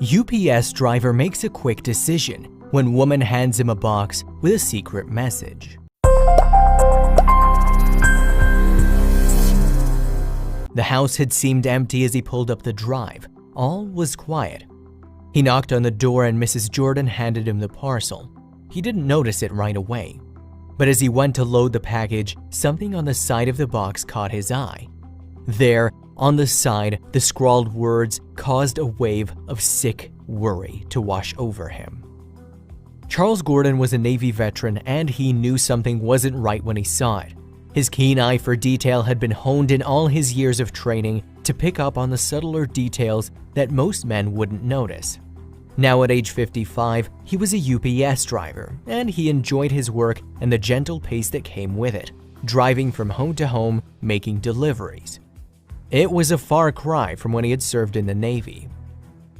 UPS driver makes a quick decision when woman hands him a box with a secret message. The house had seemed empty as he pulled up the drive. All was quiet. He knocked on the door and Mrs. Jordan handed him the parcel. He didn't notice it right away. But as he went to load the package, something on the side of the box caught his eye. There, on the side, the scrawled words caused a wave of sick worry to wash over him. Charles Gordon was a Navy veteran and he knew something wasn't right when he saw it. His keen eye for detail had been honed in all his years of training to pick up on the subtler details that most men wouldn't notice. Now at age 55, he was a UPS driver, and he enjoyed his work and the gentle pace that came with it, driving from home to home, making deliveries. It was a far cry from when he had served in the Navy.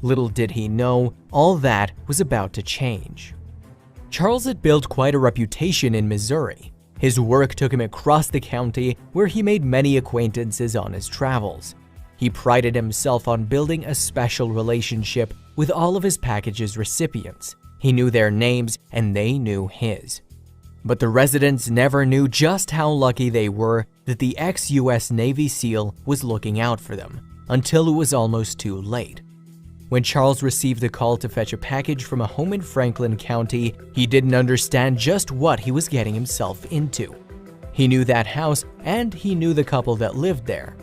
Little did he know, all that was about to change. Charles had built quite a reputation in Missouri. His work took him across the county, where he made many acquaintances on his travels. He prided himself on building a special relationship with all of his package's recipients. He knew their names and they knew his. But the residents never knew just how lucky they were that the ex-US Navy SEAL was looking out for them, until it was almost too late. When Charles received a call to fetch a package from a home in Franklin County, he didn't understand just what he was getting himself into. He knew that house and he knew the couple that lived there.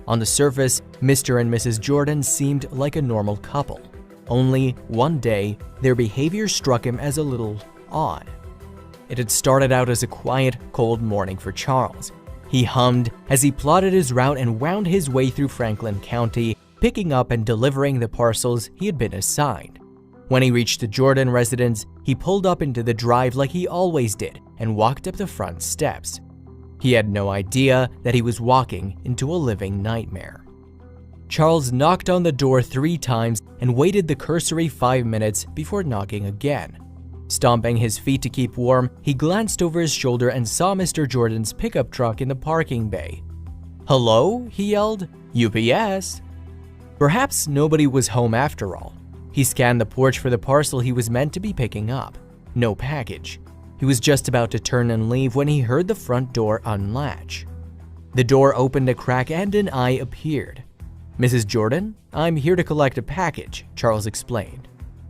On the surface, Mr. and Mrs. Jordan seemed like a normal couple. Only one day, their behavior struck him as a little odd. It had started out as a quiet, cold morning for Charles. He hummed as he plotted his route and wound his way through Franklin County, picking up and delivering the parcels he had been assigned. When he reached the Jordan residence, he pulled up into the drive like he always did and walked up the front steps. He had no idea that he was walking into a living nightmare. Charles knocked on the door 3 times and waited the cursory 5 minutes before knocking again. Stomping his feet to keep warm, he glanced over his shoulder and saw Mr. Jordan's pickup truck in the parking bay. "Hello?" he yelled. "UPS." Perhaps nobody was home after all. He scanned the porch for the parcel he was meant to be picking up. No package. He was just about to turn and leave when he heard the front door unlatch. The door opened a crack and an eye appeared. "Mrs. Jordan, I'm here to collect a package," Charles explained.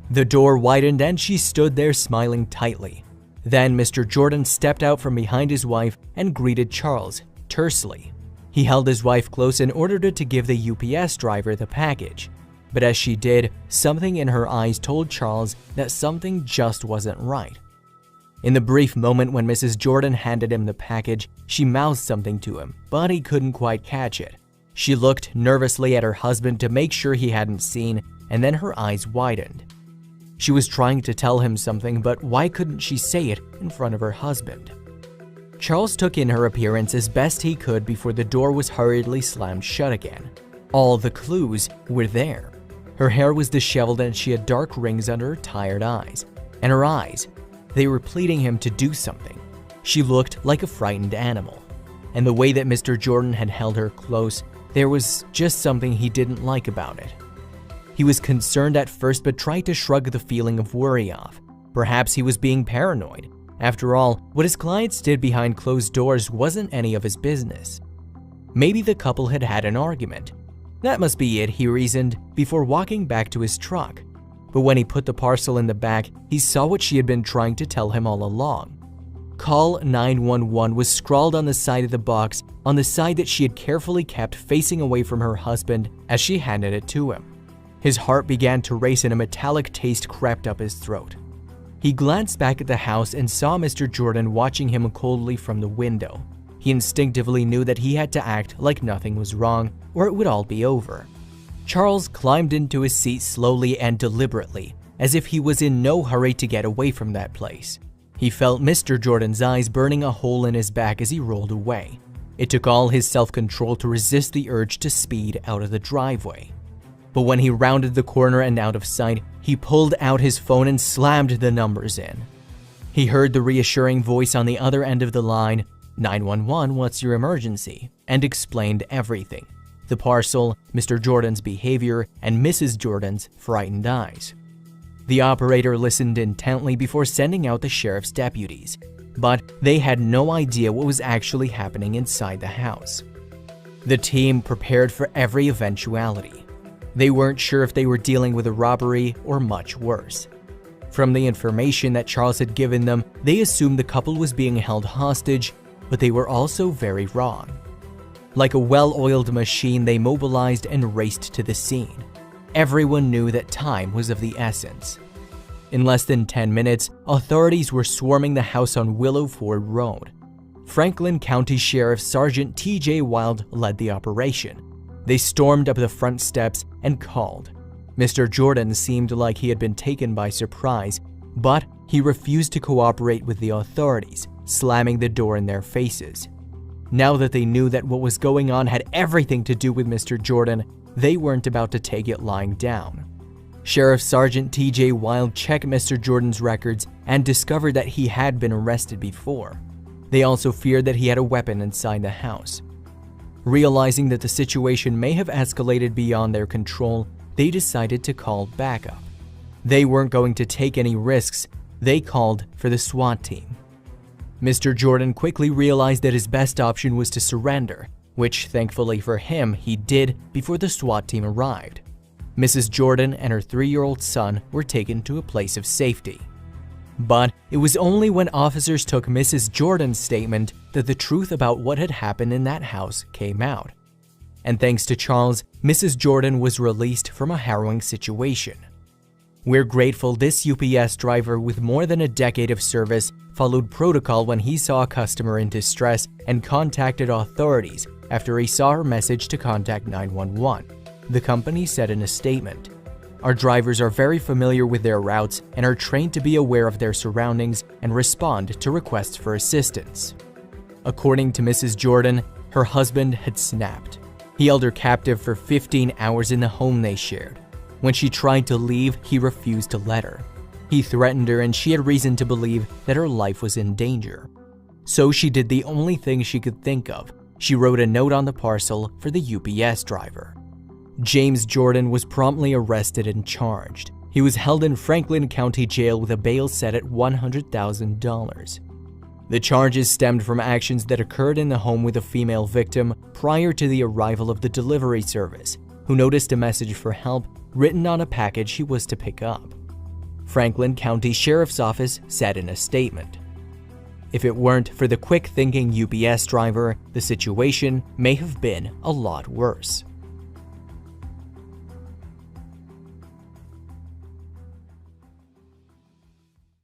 The door widened and she stood there smiling tightly. Then Mr. Jordan stepped out from behind his wife and greeted Charles tersely. He held his wife close and ordered her to give the UPS driver the package. But as she did, something in her eyes told Charles that something just wasn't right. In the brief moment when Mrs. Jordan handed him the package, she mouthed something to him, but he couldn't quite catch it. She looked nervously at her husband to make sure he hadn't seen, and then her eyes widened. She was trying to tell him something, but why couldn't she say it in front of her husband? Charles took in her appearance as best he could before the door was hurriedly slammed shut again. All the clues were there. Her hair was disheveled and she had dark rings under her tired eyes. And her eyes, they were pleading him to do something. She looked like a frightened animal. And the way that Mr. Jordan had held her close, there was just something he didn't like about it. He was concerned at first but tried to shrug the feeling of worry off. Perhaps he was being paranoid. After all, what his clients did behind closed doors wasn't any of his business. Maybe the couple had had an argument. That must be it, he reasoned, before walking back to his truck. But when he put the parcel in the back, he saw what she had been trying to tell him all along. "Call 911" was scrawled on the side of the box, on the side that she had carefully kept facing away from her husband as she handed it to him. His heart began to race and a metallic taste crept up his throat. He glanced back at the house and saw Mr. Jordan watching him coldly from the window. He instinctively knew that he had to act like nothing was wrong, or it would all be over. Charles climbed into his seat slowly and deliberately, as if he was in no hurry to get away from that place. He felt Mr. Jordan's eyes burning a hole in his back as he rolled away. It took all his self-control to resist the urge to speed out of the driveway. But when he rounded the corner and out of sight, he pulled out his phone and slammed the numbers in. He heard the reassuring voice on the other end of the line, 911, what's your emergency? And explained everything. the parcel, Mr. Jordan's behavior, and Mrs. Jordan's frightened eyes. The operator listened intently before sending out the sheriff's deputies, but they had no idea what was actually happening inside the house. The team prepared for every eventuality. They weren't sure if they were dealing with a robbery or much worse. From the information that Charles had given them, they assumed the couple was being held hostage, but they were also very wrong. Like a well-oiled machine, they mobilized and raced to the scene. Everyone knew that time was of the essence. In less than 10 minutes, authorities were swarming the house on Willow Ford Road. Franklin County Sheriff Sergeant T.J. Wild led the operation. They stormed up the front steps and called. Mr. Jordan seemed like he had been taken by surprise, but he refused to cooperate with the authorities, slamming the door in their faces. Now that they knew that what was going on had everything to do with Mr. Jordan, they weren't about to take it lying down. Sheriff Sergeant T.J. Wild checked Mr. Jordan's records and discovered that he had been arrested before. They also feared that he had a weapon inside the house. Realizing that the situation may have escalated beyond their control, they decided to call backup. They weren't going to take any risks. They called for the SWAT team. Mr. Jordan quickly realized that his best option was to surrender, which thankfully for him, he did before the SWAT team arrived. Mrs. Jordan and her 3-year-old son were taken to a place of safety. But it was only when officers took Mrs. Jordan's statement that the truth about what had happened in that house came out. And thanks to Charles, Mrs. Jordan was released from a harrowing situation. We're grateful this UPS driver with more than a decade of service followed protocol when he saw a customer in distress and contacted authorities after he saw her message to contact 911. The company said in a statement, "Our drivers are very familiar with their routes and are trained to be aware of their surroundings and respond to requests for assistance." According to Mrs. Jordan, her husband had snapped. He held her captive for 15 hours in the home they shared. When she tried to leave, he refused to let her. He threatened her and she had reason to believe that her life was in danger. So she did the only thing she could think of. She wrote a note on the parcel for the UPS driver. James Jordan was promptly arrested and charged. He was held in Franklin County Jail with a bail set at $100,000. The charges stemmed from actions that occurred in the home with a female victim prior to the arrival of the delivery service, who noticed a message for help written on a package he was to pick up. Franklin County Sheriff's Office said in a statement, "If it weren't for the quick-thinking UPS driver, the situation may have been a lot worse."